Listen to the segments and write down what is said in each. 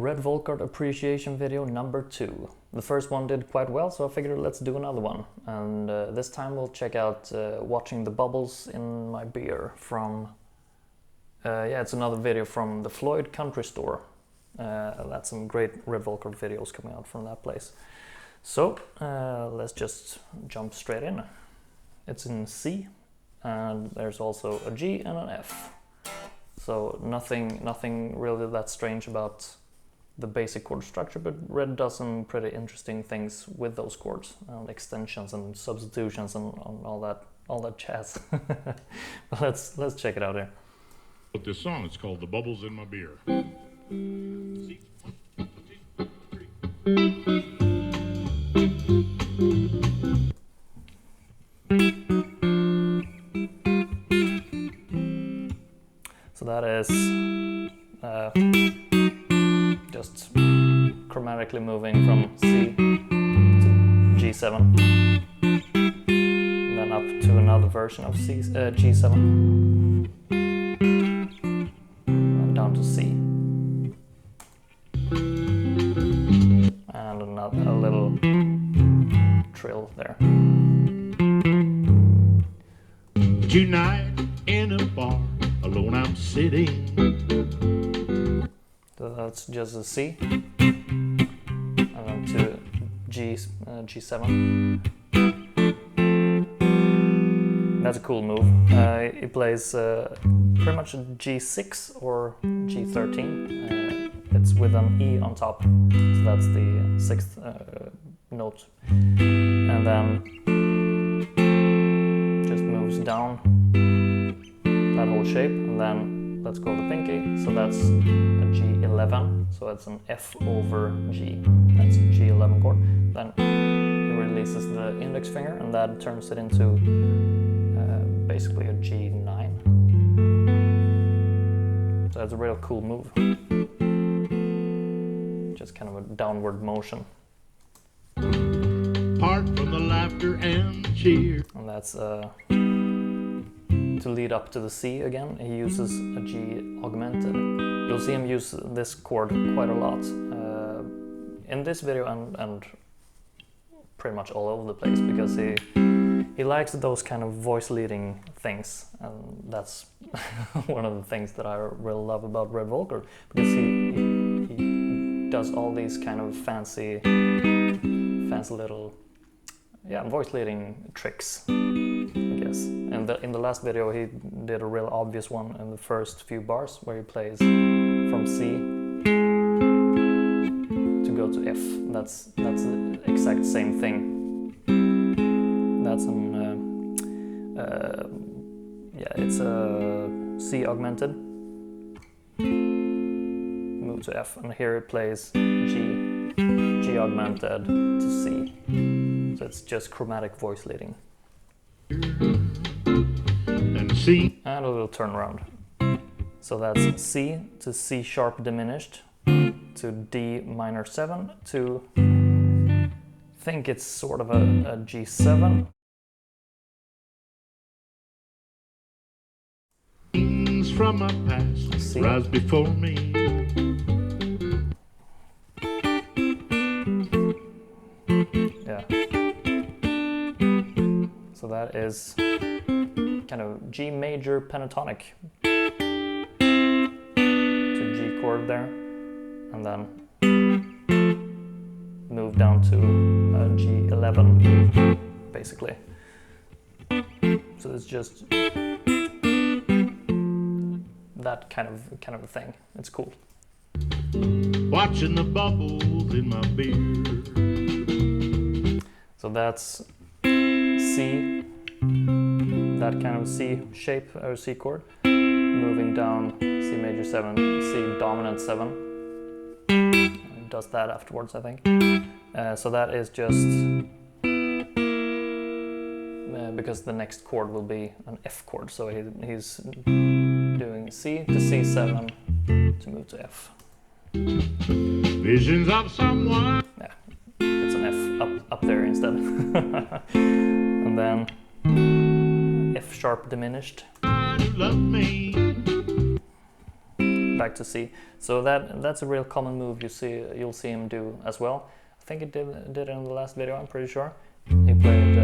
Red Volkaert appreciation video number 2. The first one did quite well, so I figured let's do another one. And this time we'll check out watching the bubbles in my beer from... yeah, it's another video from the Floyd Country Store. That's some great Red Volkaert videos coming out from that place. So let's just jump straight in. It's in C, and there's also a G and an F. So nothing really that strange about the basic chord structure, but Red does some pretty interesting things with those chords, extensions and substitutions and all that jazz. But let's check it out here. But this song is called "The Bubbles in My Beer." So that is just chromatically moving from C to G7, and then up to another version of G7, and down to C, and a little trill there. Tonight in a bar, alone I'm sitting. So that's just a C, and then to G7. That's a cool move. He plays pretty much a G6 or G13. It's with an E on top, so that's the 6th note. And then just moves down that whole shape, and then let's go the pinky, so that's a G11, so it's an F over G, that's a G11 chord. Then he releases the index finger, and that turns it into basically a G9. So that's a real cool move. Just kind of a downward motion. Apart from the laughter and cheer. And that's to lead up to the C again, he uses a G augmented. You'll see him use this chord quite a lot in this video and pretty much all over the place, because he likes those kind of voice leading things, and that's one of the things that I really love about Red Volkaert, because he does all these kind of fancy little voice leading tricks, I guess. And in the last video he did a real obvious one in the first few bars, where he plays from C to go to F. That's the exact same thing. That's an it's a C augmented, move to F, and here it plays G augmented to C. So it's just chromatic voice leading. And C. And a little turnaround. So that's C to C sharp diminished to D minor 7 to, I think it's sort of a G7. Things from my past rise before me. Yeah. So that is kind of G major pentatonic to G chord there, and then move down to G11 basically. So it's just that kind of a thing. It's cool. Watching the bubbles in my beer. So that's C, that kind of C shape or C chord, moving down C major 7, C dominant 7. It does that afterwards, I think. So that is just because the next chord will be an F chord, so he's doing C to C7 to move to F. Visions of someone. Yeah, it's an F up there instead. And then F sharp diminished. Love me. back to C. So that's a real common move you'll see him do as well. I think he did it in the last video, I'm pretty sure. He played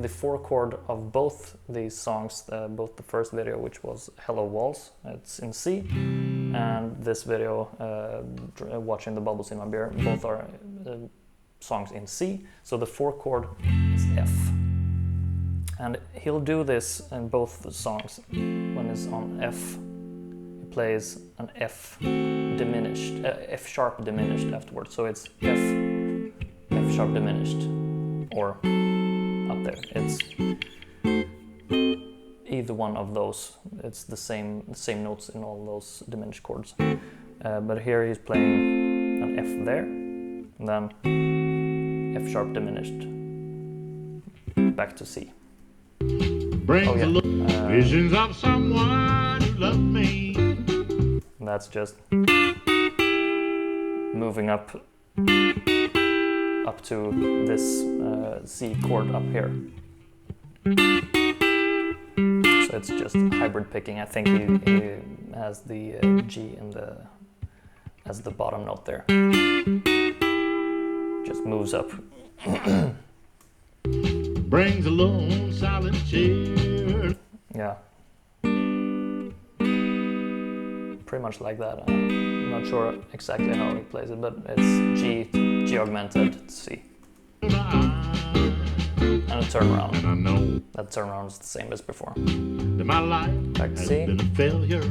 the 4 chord of both these songs, both the first video, which was Hello Walls, it's in C, and this video, Watching the Bubbles in My Beer, both are songs in C, so the 4 chord is F. And he'll do this in both the songs. When it's on F, he plays an F diminished, F sharp diminished afterwards, so it's F sharp diminished, or up there. It's either one of those. It's the same notes in all those diminished chords. But here he's playing an F there, and then F sharp diminished, back to C. Brings visions of someone who loved me. That's just moving up to this C chord up here. So it's just hybrid picking. I think he has the G in as the bottom note there. Just moves up. Brings a lone silent cheer. Yeah. Pretty much like that. I'm not sure exactly how he plays it, but it's G augmented, C. And a turnaround. And I know that turnaround is the same as before. that my life Back to has C. been a failure.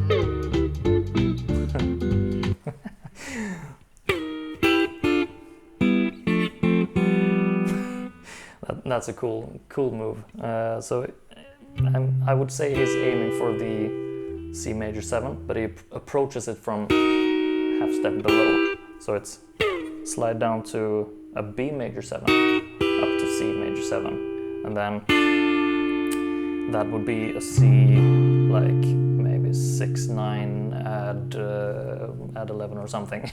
That's a cool move. So I would say he's aiming for the C major 7, but he approaches it from half step below. So it's slide down to a B major 7, up to C major 7, and then that would be a C like maybe 6, 9, add 11 or something.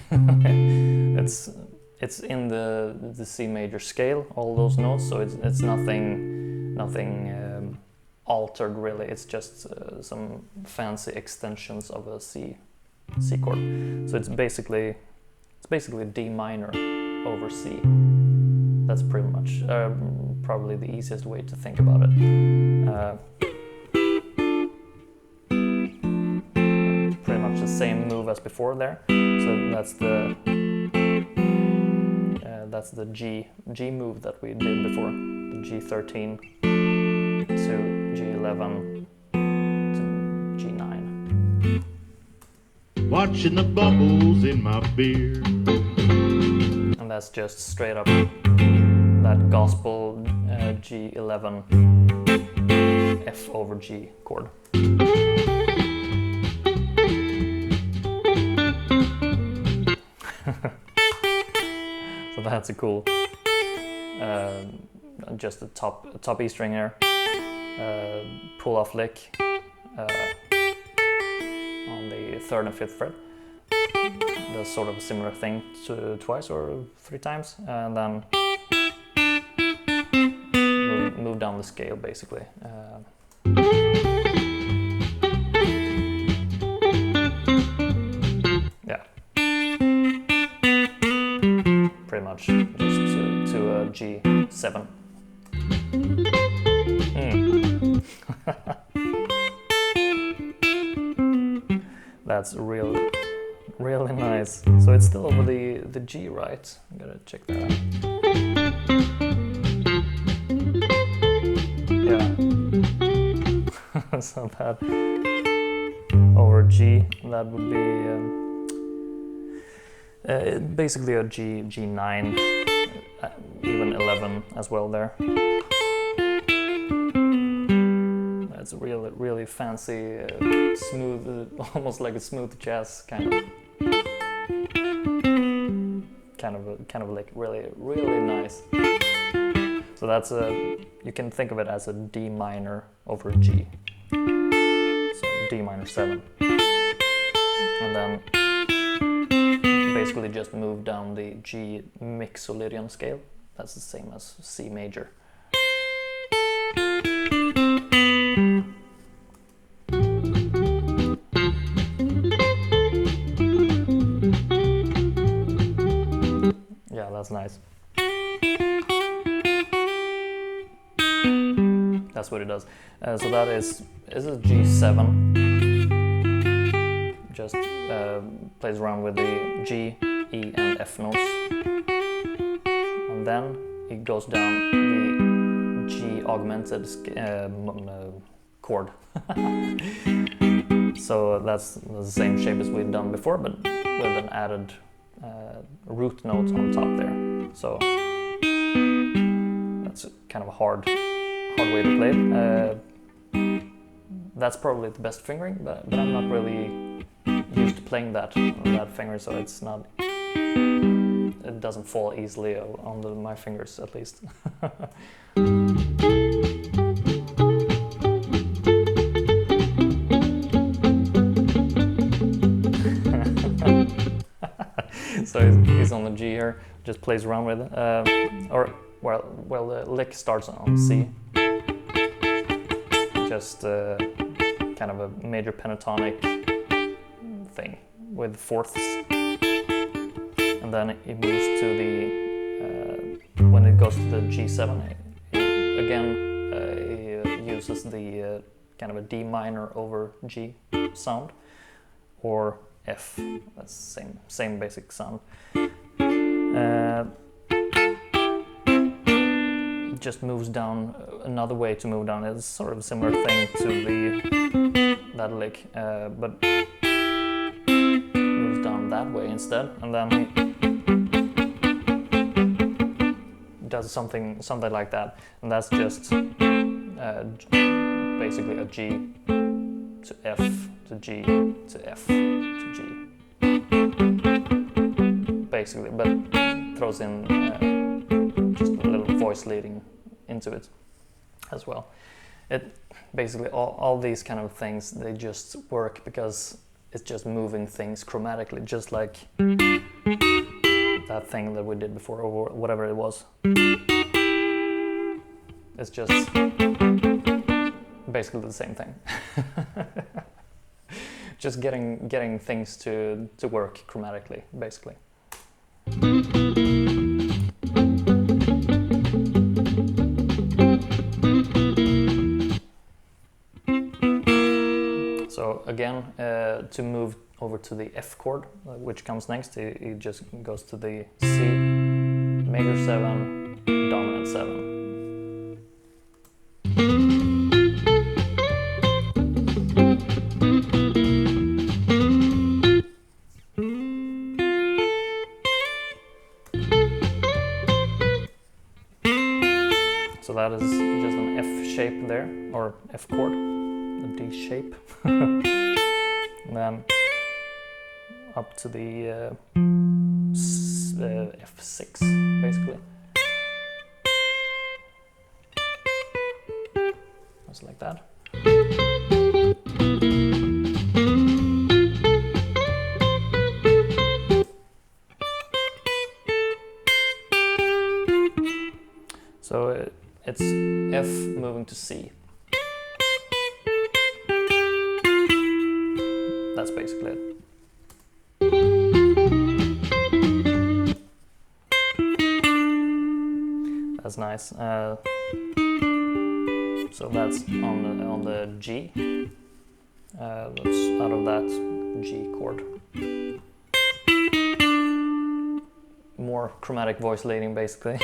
It's in the C major scale, all those notes, so it's nothing altered really. It's just some fancy extensions of a C chord. So it's basically D minor over C. That's pretty much probably the easiest way to think about it. Pretty much the same move as before there. So that's the G move that we did before, the G13 to G11 to G9. Watching the bubbles in my beer. And that's just straight up that gospel G11 F over G chord. So that's a cool, just a top E string here, pull off lick on the 3rd and 5th fret. Does sort of a similar thing to twice or 3 times, and then move down the scale basically. Yeah. Pretty much just to a G7. That's really nice. So it's still over the G, right? I'm gonna check that out. Yeah. So that over G, that would be basically a G9, even 11 as well there. That's really fancy, smooth, almost like a smooth jazz kind of like really nice. So that's you can think of it as a D minor over G. So D minor 7, and then basically just move down the G mixolydian scale. That's the same as C major. that's nice. That's what it does. So that is a G7. Just plays around with the G, E, and F notes, and then it goes down the G augmented chord. So that's the same shape as we've done before, but with an added root note on top there. So that's kind of a hard way to play it. That's probably the best fingering, but I'm not really used to playing that on that finger, so it doesn't fall easily onto my fingers, at least. So he's on the G here, just plays around with it. Well, the lick starts on C. Just kind of a major pentatonic thing with fourths, and then it moves to the when it goes to the G7 again. It uses the kind of a D minor over G sound, or F. That's the same basic sound. Just moves down another way to move down. It's sort of a similar thing to that lick, but moves down that way instead, and then he does something like that, and that's just basically a G to F to G to F to G, basically, but throws in just a little voice leading into it as well. It basically all these kind of things, they just work because it's just moving things chromatically, just like that thing that we did before, or whatever it was. It's just basically the same thing. Just getting things to work chromatically, basically. So again, to move over to the F chord, which comes next, it just goes to the C, major 7, dominant 7. So that is just an F shape there, or F chord, a D shape. And then up to the F6, basically. Just like that. So it's F moving to C. That's basically it. That's nice. So that's on the G. That's out of that G chord. More chromatic voice leading, basically,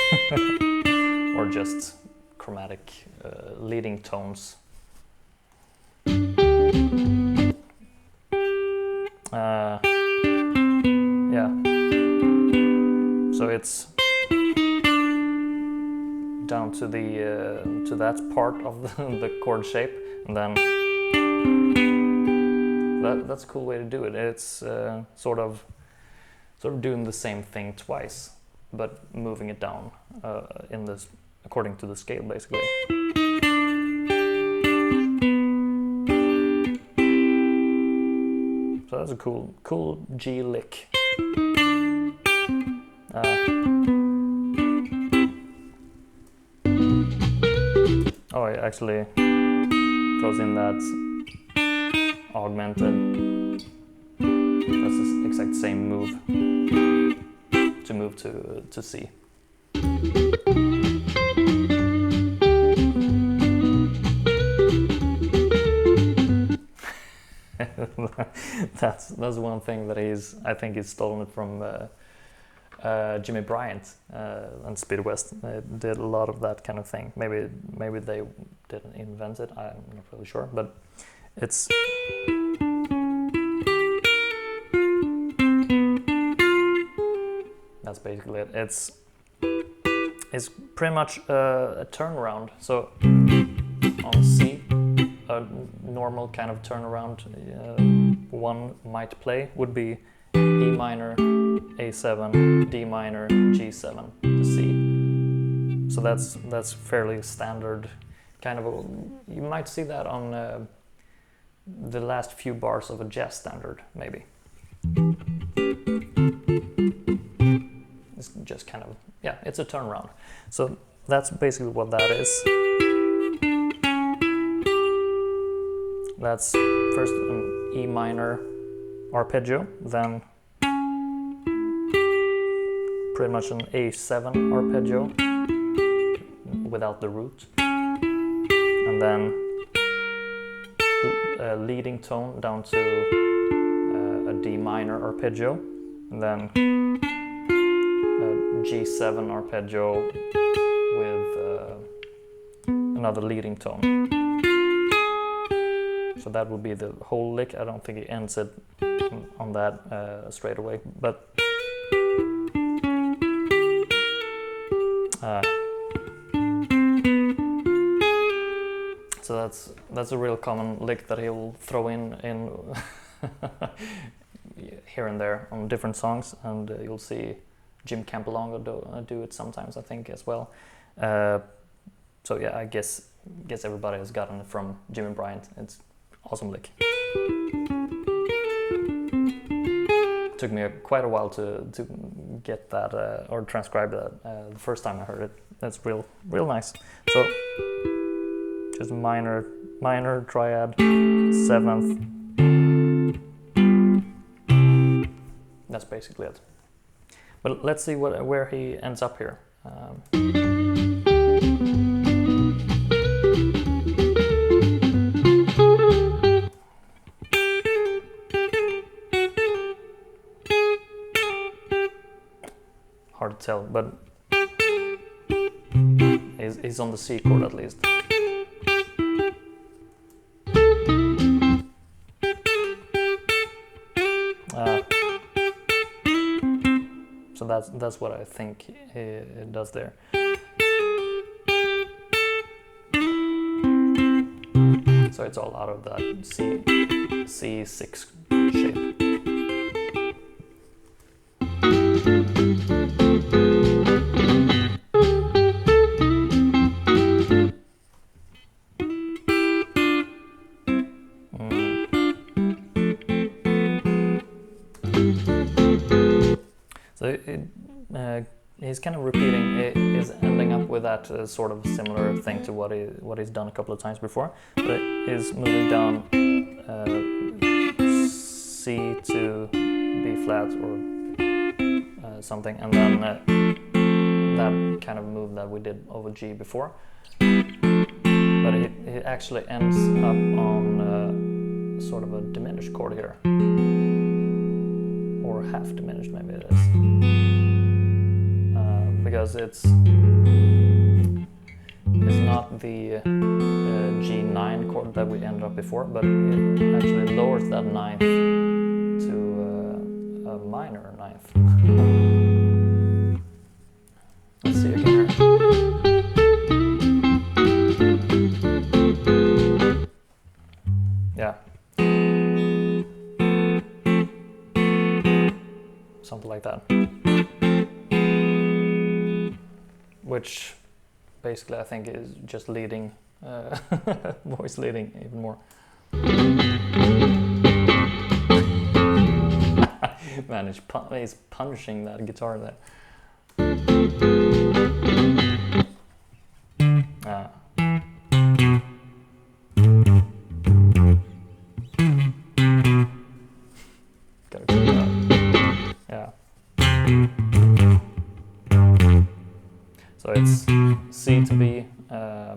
or just chromatic leading tones. Yeah. So it's down to that part of the chord shape, and then that's a cool way to do it. It's sort of doing the same thing twice, but moving it down in this according to the scale, basically. So that's a cool G lick. Oh, it actually throws in that augmented. That's the exact same move to move move to C. That's one thing that I think he's stolen it from Jimmy Bryant and Speed West. They did a lot of that kind of thing. Maybe they didn't invent it. I'm not really sure, but it's that's basically it. It's pretty much a turnaround. So on C, a normal kind of turnaround one might play would be E minor, A7, D minor, G7 to C. So that's fairly standard kind of you might see that on the last few bars of a jazz standard, maybe. It's just kind of, yeah, it's a turnaround. So that's basically what that is. That's first an E minor arpeggio, then pretty much an A7 arpeggio without the root, and then a leading tone down to a D minor arpeggio, and then a G7 arpeggio with another leading tone. So that would be the whole lick. I don't think he ends it on that straight away, but so that's a real common lick that he'll throw in here and there on different songs, and you'll see Jim Campolongo do it sometimes, I think, as well. So yeah, I guess everybody has gotten it from Jimmy Bryant. It's awesome lick. Took me quite a while to get that or transcribe that the first time I heard it. That's real nice. So just minor triad, seventh. That's basically it. But let's see where he ends up here. Hard to tell, but he's on the C chord at least. So that's what I think it does there. So it's all out of that C6 shape. So he's kind of repeating, is ending up with that sort of similar thing to what he's done a couple of times before, but he's moving down C to B flat or something, and then that kind of move that we did over G before, but it actually ends up on sort of a diminished chord here. Or half diminished, maybe it is, because it's not the G9 chord that we ended up before, but it actually lowers that ninth to a minor ninth. Let's see again here. Yeah. Something like that, which basically I think is just leading, voice leading even more. Man, he's punishing that guitar there. Gotta go that. Yeah. So it's C to B, A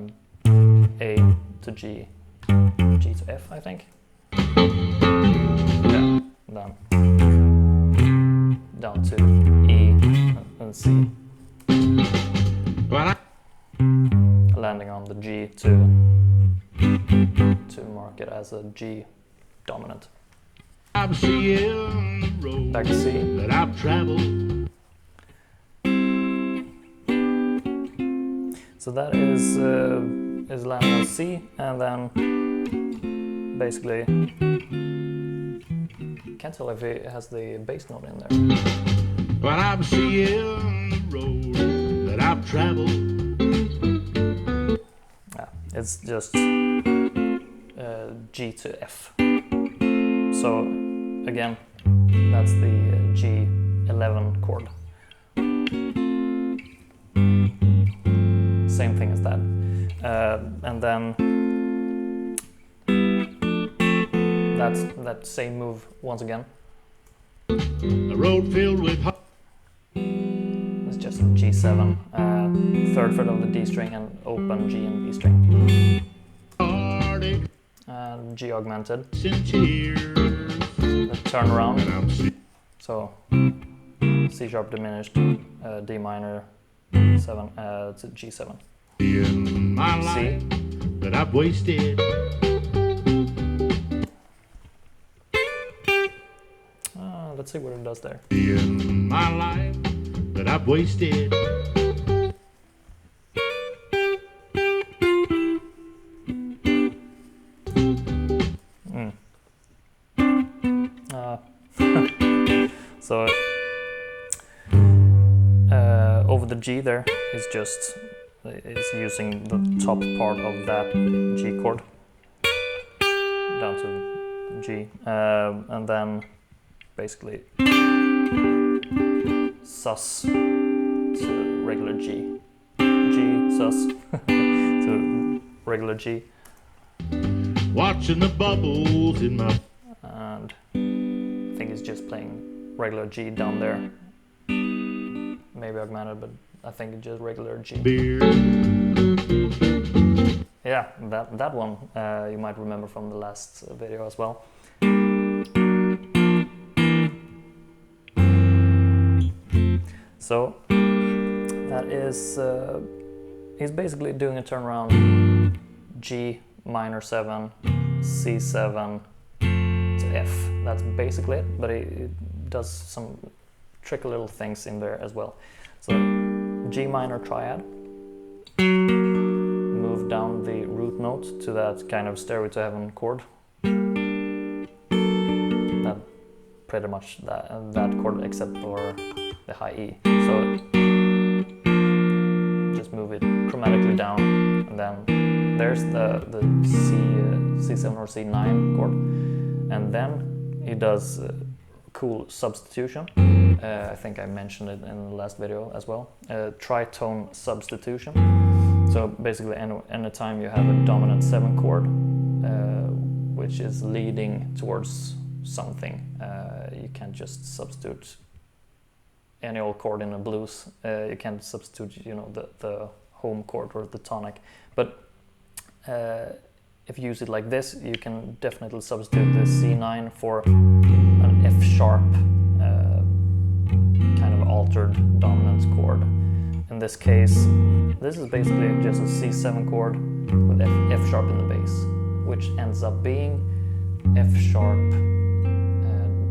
to G, G to F, I think. Yeah, down to E and C. Landing on the G to mark it as a G dominant. I'm seeing the road Back to C. that I've traveled. So that is landing on C, and then basically can't tell if it has the bass note in there. But I'm seeing the road that I've traveled. Yeah, it's just G to F. So again, that's the G11 chord. Same thing as that. And then that's that same move once again. A road filled with It's just G7, third fret of the D string and open G and B string. heartache And G augmented. and tears. The turn around. And I'm So C sharp diminished, D minor 7 to G7. seeing my life that I've wasted. Let's see what it does there. Seeing my life that I've wasted. So over the G there is just using the top part of that G chord down to G, and then basically sus to regular G, G sus to regular G, Watching the bubbles in my and I think it's just playing regular G down there, maybe augmented, but I think it's just regular G. beer. Yeah, that one you might remember from the last video as well. So that is he's basically doing a turnaround G minor 7, C7 to F. That's basically it, but it does some tricky little things in there as well. So G minor triad, move down the root note to that kind of Stairway to Heaven chord. That pretty much that chord except for the high E. So just move it chromatically down, and then there's the C7 or C9 chord, and then he does cool substitution. I think I mentioned it in the last video as well. Tritone substitution. So basically anytime you have a dominant 7 chord which is leading towards something, you can't just substitute any old chord in a blues. You can't substitute, you know, the home chord or the tonic. But if you use it like this, you can definitely substitute the C9 for an F sharp kind of altered dominant chord. In this case, this is basically just a C7 chord with F sharp in the bass, which ends up being F sharp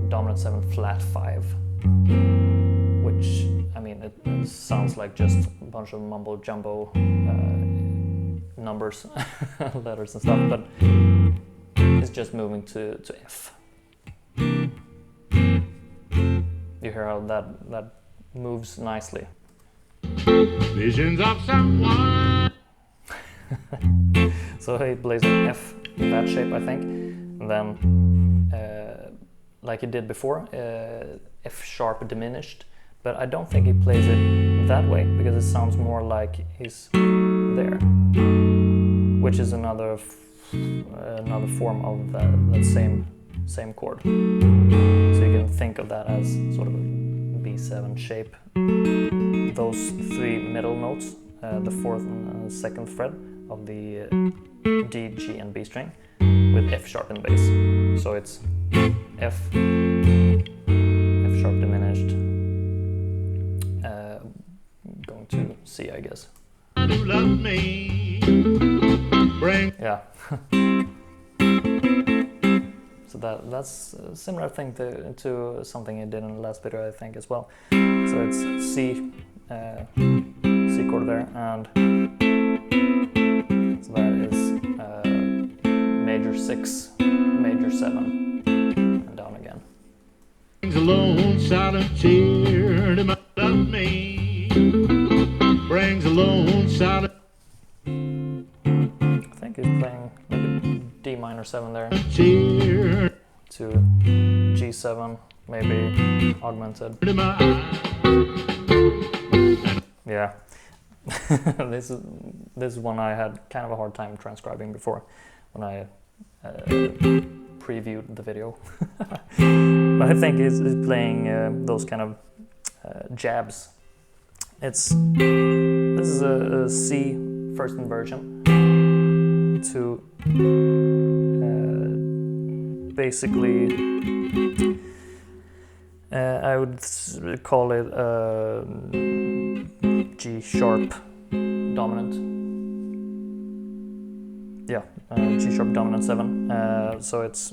dominant 7 flat 5, which, I mean, it sounds like just a bunch of mumbo jumbo numbers, letters and stuff, but it's just moving to F. You hear how that moves nicely. Visions of someone. So he plays an F in that shape, I think, and then like he did before, F sharp diminished, but I don't think he plays it that way because it sounds more like he's there, which is another form of that same chord. So you can think of that as sort of a B7 shape. Those 3 middle notes the 4th and 2nd fret of the D, G and B string with F sharp in bass. So it's F, F sharp diminished, going to C, I guess. You love me. Bring. Yeah. So that's a similar thing to something you did in the last video, I think, as well. So it's C, C chord there, and so that is major 6, major 7, and down again. Brings a lone silent tear to my love me. Brings a lone silent I think he's playing like a D minor 7 there tear to G7, maybe augmented. to my Yeah. This is one I had kind of a hard time transcribing before when I previewed the video. But I think he's playing those kind of jabs. This is a C first inversion to basically I would call it G sharp dominant. Yeah, G sharp dominant 7. So it's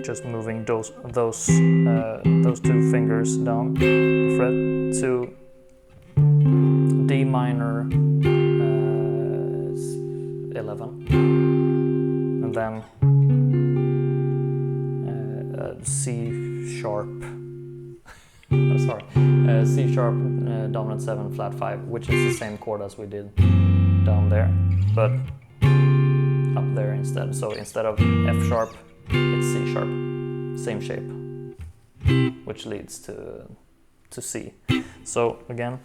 just moving those 2 fingers down the fret to D minor 11, and then C sharp. Sorry, C sharp dominant 7 flat 5, which is the same chord as we did down there, but up there instead. So instead of F sharp, it's C sharp, same shape, which leads to C. So again,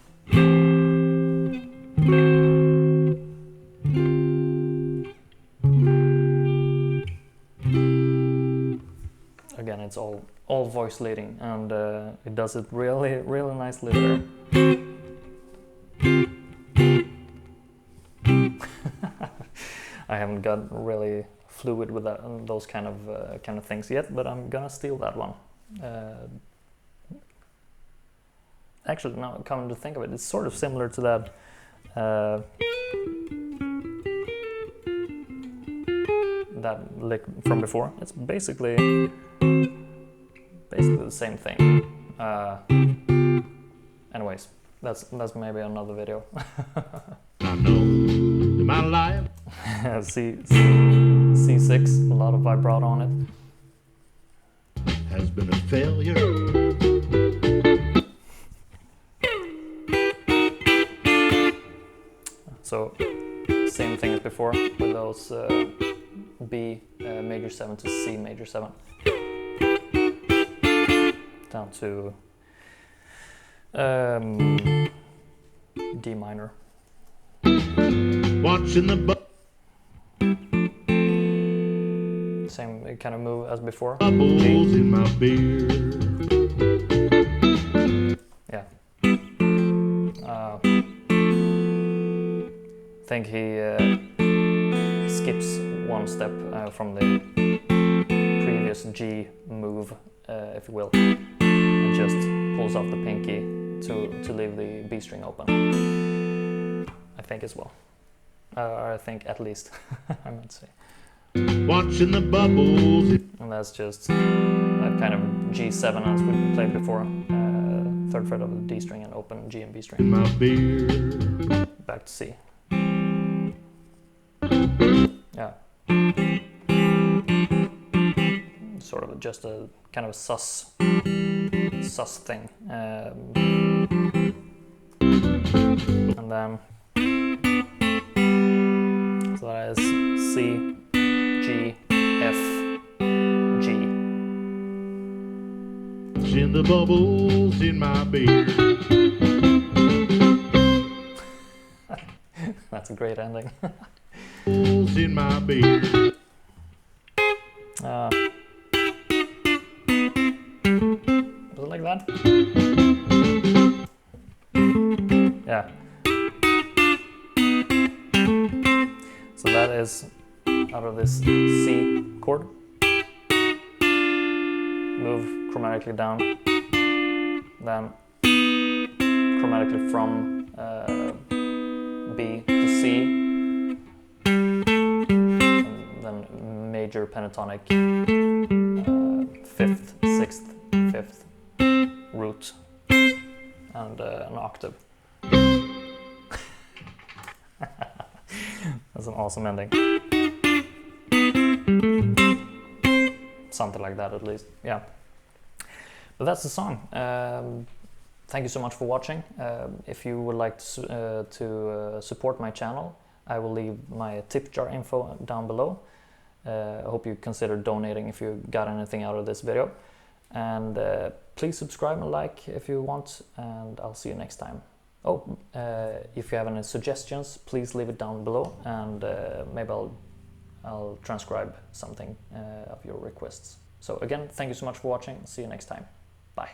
it's all voice leading, and it does it really nicely there. I haven't got really fluid with those kind of things yet, but I'm gonna steal that one. Actually, now coming to think of it, it's sort of similar to that that lick from before. It's basically the same thing. Anyways, that's maybe another video. I know my life C6, a lot of vibrato on it. has been a failure. So same thing as before with those B major 7 to C major 7 down to D minor. Watching the Same kind of move as before. bubbles in my beer. Yeah. I think he skips one step from the previous G move, if you will, and just pulls off the pinky to leave the B string open. I think as well. I think at least, I might say. Watching the bubbles. And that's just a kind of G7 as we played before. 3rd fret of the D string and open G and B string. In my beer. Back to C. Yeah. Sort of just a kind of a sus thing. And then so that is C, G, F, G. In the bubbles in my beer. That's a great ending. Bubbles in my beer. Was it like that? Yeah. So that is out of this C chord. Move chromatically down, then chromatically from B to C, and then major pentatonic, 5th, 6th, 5th, root, and an octave. That's an awesome ending. Something like that at least, yeah. But that's the song. Thank you so much for watching. If you would like to support my channel, I will leave my tip jar info down below. I hope you consider donating if you got anything out of this video. And please subscribe and like if you want, and I'll see you next time. Oh, if you have any suggestions, please leave it down below, and maybe I'll transcribe something of your requests. So again, thank you so much for watching. See you next time. Bye.